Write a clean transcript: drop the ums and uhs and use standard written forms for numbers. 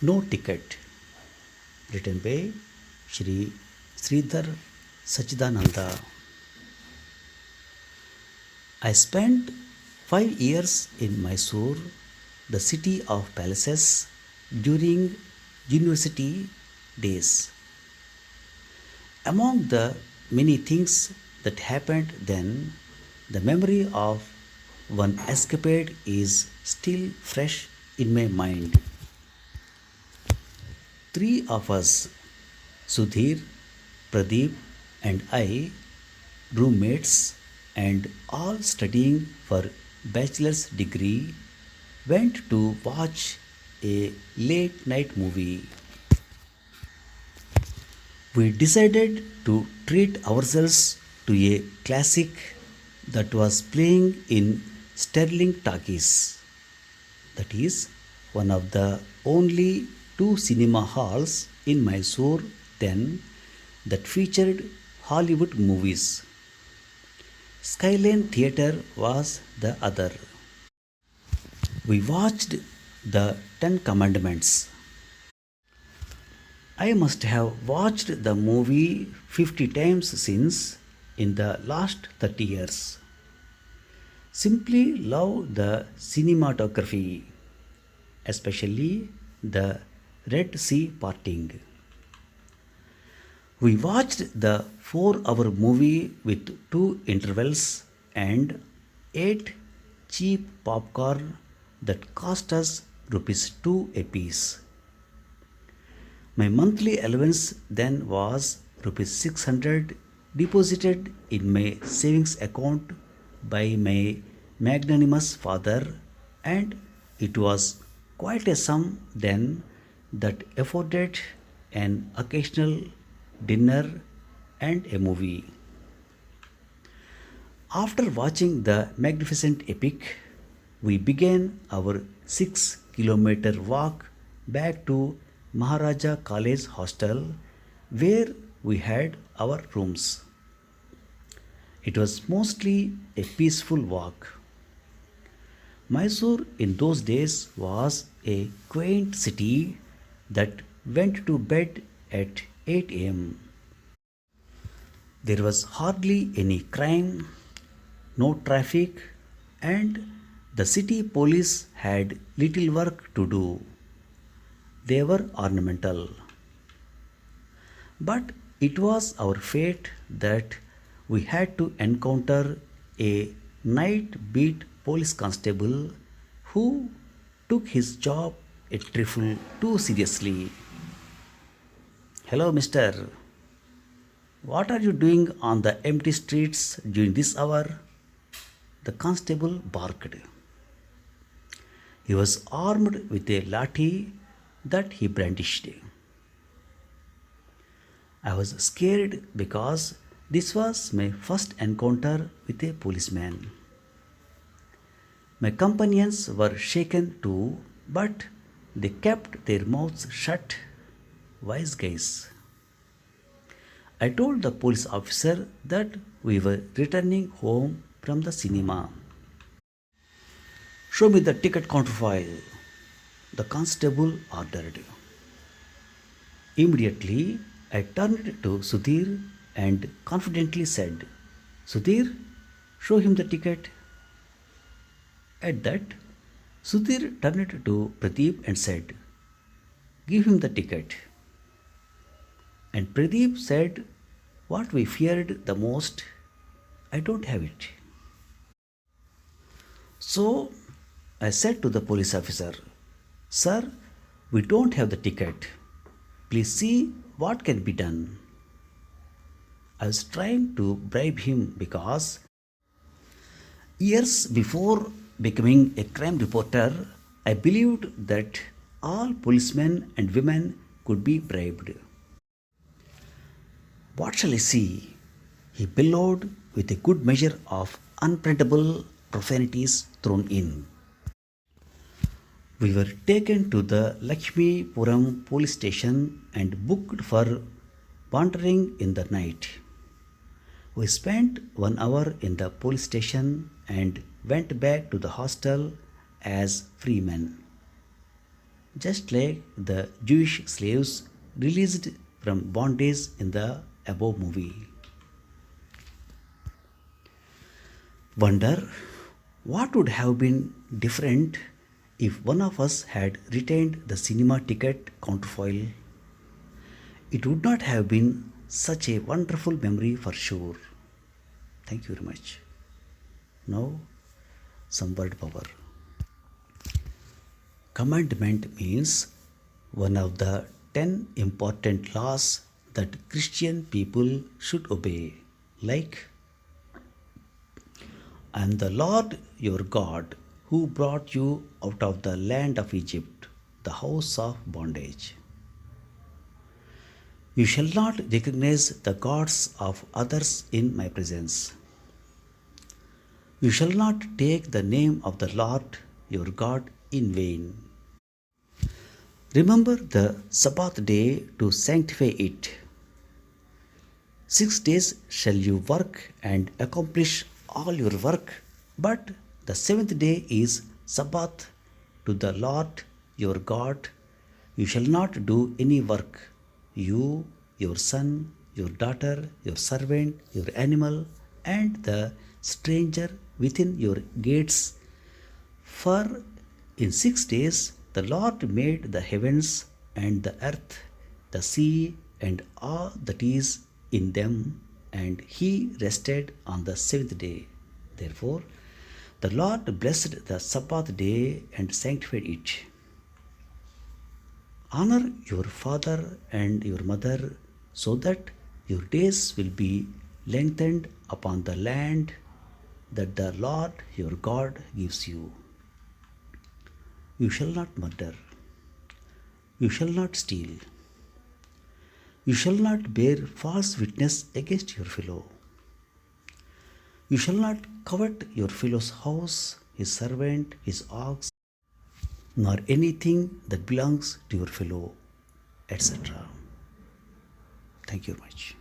No Ticket, written by Shri Sridhar Sachidananda. I spent 5 years in Mysore, the city of palaces, during university days. Among the many things that happened then, the memory of one escapade is still fresh in my mind. Three of us, Sudhir, Pradeep, and I, roommates and all studying for bachelor's degree, went to watch a late night movie. We decided to treat ourselves to a classic that was playing in Sterling Talkies. That is one of the only two cinema halls in Mysore then that featured Hollywood movies. Skyline Theatre was the other. We watched the Ten Commandments. I must have watched the movie 50 times since in the last 30 years. Simply love the cinematography, especially the Red Sea parting. We watched the 4-hour movie with two intervals and ate cheap popcorn that cost us rupees 2 apiece. My monthly allowance then was rupees 600 deposited in my savings account by my magnanimous father, and it was quite a sum then that afforded an occasional dinner and a movie. After watching the magnificent epic, we began our 6-kilometer walk back to Maharaja College Hostel where we had our rooms. It was mostly a peaceful walk. Mysore in those days was a quaint city that went to bed at 8 am. There was hardly any crime, no traffic, and the city police had little work to do. They were ornamental. But it was our fate that we had to encounter a night beat police constable who took his job a trifle too seriously. Hello, mister. What are you doing on the empty streets during this hour? The constable barked. He was armed with a lathi that he brandished. I was scared because this was my first encounter with a policeman. My companions were shaken too, but they kept their mouths shut, wise guys. I told the police officer that we were returning home from the cinema. Show me the ticket counterfoil, the constable ordered. Immediately, I turned to Sudhir and confidently said, Sudhir, show him the ticket. At that, Sudhir turned to Pradeep and said, give him the ticket. And Pradeep said, what we feared the most, I don't have it. So I said to the police officer, Sir, we don't have the ticket. Please see what can be done. I was trying to bribe him because years before becoming a crime reporter, I believed that all policemen and women could be bribed. What shall I see? He bellowed with a good measure of unprintable profanities thrown in. We were taken to the Lakshmipuram police station and booked for wandering in the night. We spent 1 hour in the police station and went back to the hostel as free men. just like the Jewish slaves released from bondage in the above movie. Wonder what would have been different if one of us had retained the cinema ticket counterfoil. It would not have been such a wonderful memory for sure. Thank you very much. Now, some word power. Commandment means one of the 10 important laws that Christian people should obey, like I am the Lord your God who brought you out of the land of Egypt, the house of bondage. You shall not recognize the gods of others in my presence. You shall not take the name of the Lord your God in vain. Remember the Sabbath day to sanctify it. 6 days shall you work and accomplish all your work, but the seventh day is Sabbath to the Lord your God. You shall not do any work, you, your son, your daughter, your servant, your animal, and the stranger within your gates. For in 6 days the Lord made the heavens and the earth, the sea, and all that is in them, and he rested on the seventh day. Therefore, the Lord blessed the Sabbath day and sanctified it. Honor your father and your mother so that your days will be lengthened upon the land that the Lord your God gives you. You shall not murder. You shall not steal. You shall not bear false witness against your fellow. You shall not covet your fellow's house, his servant, his ox, nor anything that belongs to your fellow, etc. Thank you very much.